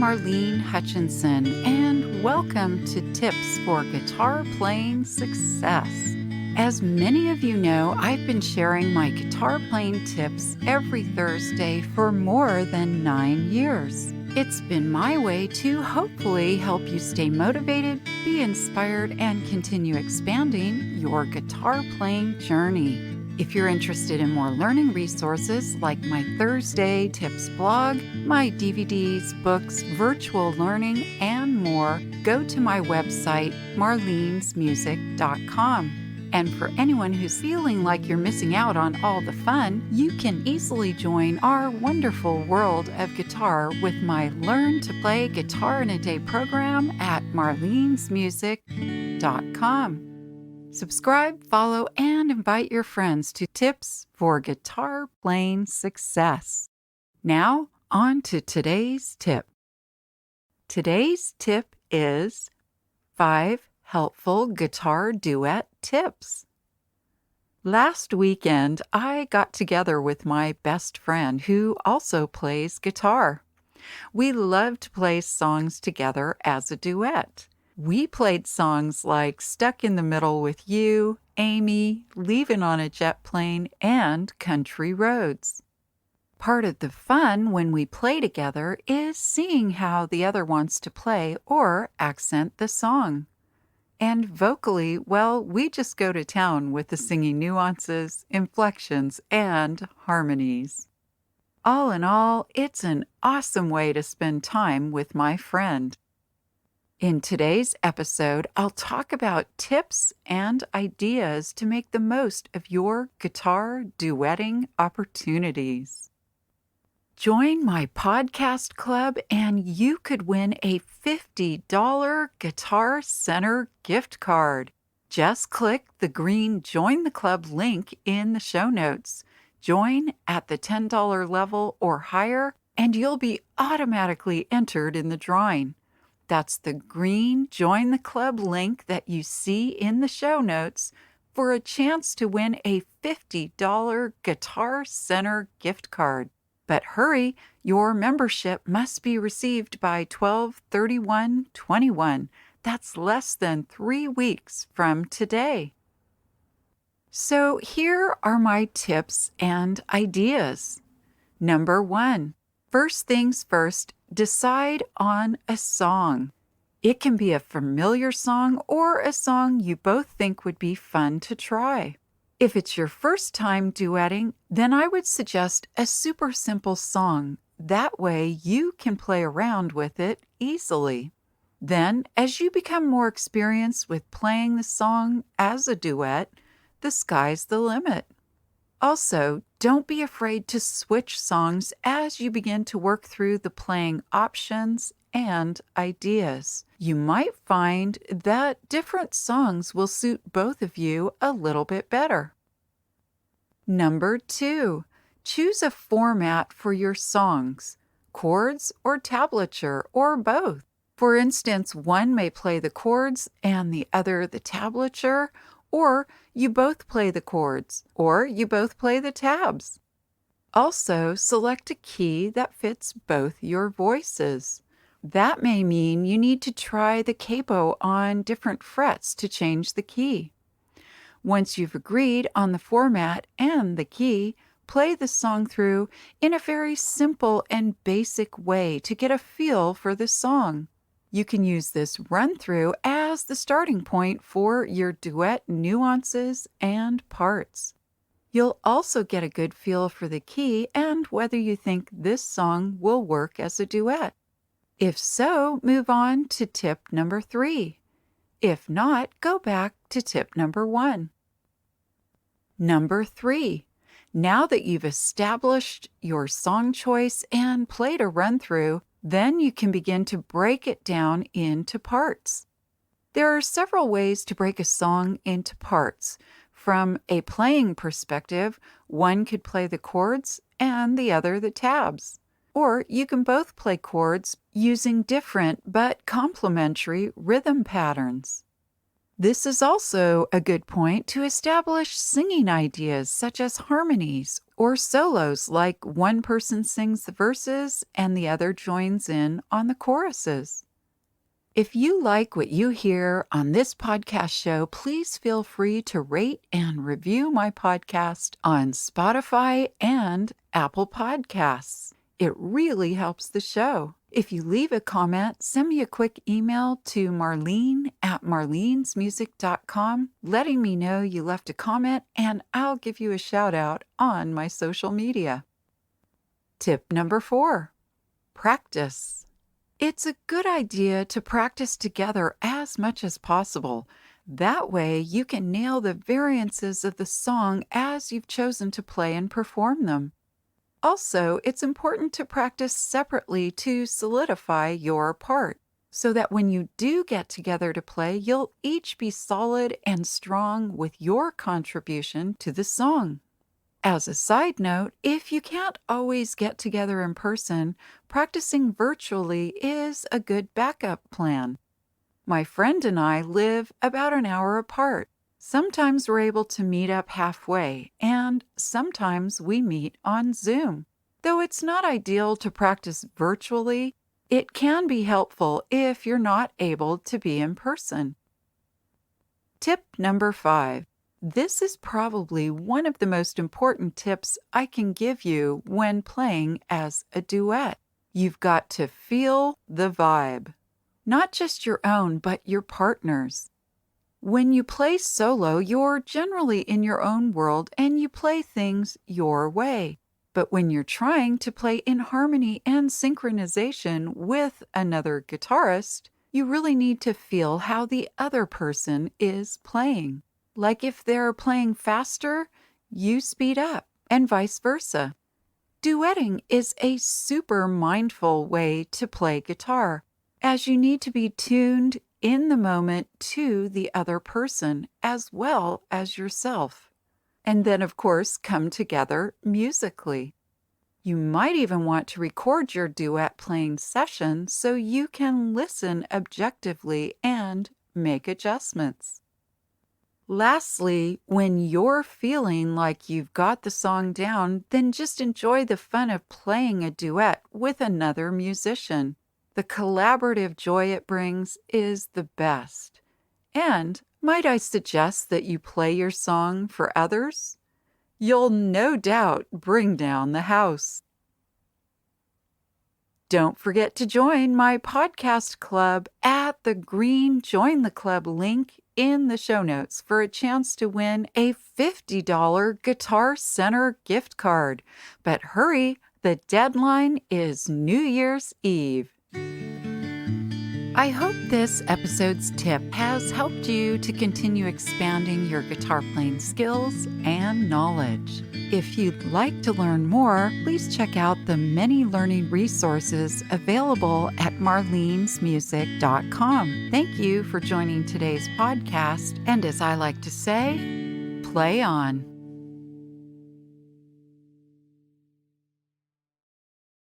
Marlene Hutchinson, and welcome to Tips for Guitar Playing Success. As many of you know, I've been sharing my guitar playing tips every Thursday for more than 9 years. It's been my way to hopefully help you stay motivated, be inspired, and continue expanding your guitar playing journey. If you're interested in more learning resources like my Thursday Tips blog, my DVDs, books, virtual learning, and more, go to my website, marlenesmusic.com. And for anyone who's feeling like you're missing out on all the fun, you can easily join our wonderful world of guitar with my Learn to Play Guitar in a Day program at marlenesmusic.com. Subscribe, follow, and invite your friends to Tips for Guitar Playing Success. Now, on to today's tip. Today's tip is 5 helpful guitar duet tips. Last weekend, I got together with my best friend who also plays guitar. We love to play songs together as a duet. We played songs like Stuck in the Middle with You, Amy, Leaving on a Jet Plane, and Country Roads. Part of the fun when we play together is seeing how the other wants to play or accent the song. And vocally, well, we just go to town with the singing nuances, inflections, and harmonies. All in all, it's an awesome way to spend time with my friend. In today's episode, I'll talk about tips and ideas to make the most of your guitar duetting opportunities. Join my podcast club and you could win a $50 Guitar Center gift card. Just click the green Join the Club link in the show notes. Join at the $10 level or higher, and you'll be automatically entered in the drawing. That's the green Join the Club link that you see in the show notes for a chance to win a $50 Guitar Center gift card. But hurry, your membership must be received by 12/31/21. That's less than 3 weeks from today. So here are my tips and ideas. Number 1. First things first, decide on a song. It can be a familiar song or a song you both think would be fun to try. If it's your first time duetting, then I would suggest a super simple song. That way you can play around with it easily. Then, as you become more experienced with playing the song as a duet, the sky's the limit. Also, don't be afraid to switch songs as you begin to work through the playing options and ideas. You might find that different songs will suit both of you a little bit better. Number 2, choose a format for your songs, chords or tablature or both. For instance, one may play the chords and the other the tablature, or you both play the chords, or you both play the tabs. Also, select a key that fits both your voices. That may mean you need to try the capo on different frets to change the key. Once you've agreed on the format and the key, play the song through in a very simple and basic way to get a feel for the song. You can use this run-through as the starting point for your duet nuances and parts. You'll also get a good feel for the key and whether you think this song will work as a duet. If so, move on to tip number 3. If not, go back to tip number 1. Number 3. Now that you've established your song choice and played a run-through, then you can begin to break it down into parts. There are several ways to break a song into parts. From a playing perspective, one could play the chords and the other the tabs. Or you can both play chords using different but complementary rhythm patterns. This is also a good point to establish singing ideas such as harmonies or solos, like one person sings the verses and the other joins in on the choruses. If you like what you hear on this podcast show, please feel free to rate and review my podcast on Spotify and Apple Podcasts. It really helps the show. If you leave a comment, send me a quick email to marlene@marlenesmusic.com, letting me know you left a comment, and I'll give you a shout out on my social media. Tip number 4, practice. It's a good idea to practice together as much as possible. That way, you can nail the variances of the song as you've chosen to play and perform them. Also, it's important to practice separately to solidify your part, so that when you do get together to play, you'll each be solid and strong with your contribution to the song. As a side note, if you can't always get together in person, practicing virtually is a good backup plan. My friend and I live about an hour apart. Sometimes we're able to meet up halfway, and sometimes we meet on Zoom. Though it's not ideal to practice virtually, it can be helpful if you're not able to be in person. Tip number 5. This is probably one of the most important tips I can give you when playing as a duet. You've got to feel the vibe. Not just your own, but your partner's. When you play solo, you're generally in your own world and you play things your way. But when you're trying to play in harmony and synchronization with another guitarist, you really need to feel how the other person is playing. Like if they're playing faster, you speed up, and vice versa. Duetting is a super mindful way to play guitar, as you need to be tuned in the moment to the other person as well as yourself. And then, of course, come together musically. You might even want to record your duet playing session so you can listen objectively and make adjustments. Lastly, when you're feeling like you've got the song down, then just enjoy the fun of playing a duet with another musician. The collaborative joy it brings is the best. And might I suggest that you play your song for others? You'll no doubt bring down the house. Don't forget to join my podcast club at the green Join the Club link in the show notes for a chance to win a $50 Guitar Center gift card. But hurry, the deadline is New Year's Eve. I hope this episode's tip has helped you to continue expanding your guitar playing skills and knowledge. If you'd like to learn more, please check out the many learning resources available at marlenesmusic.com. Thank you for joining today's podcast, and as I like to say, play on.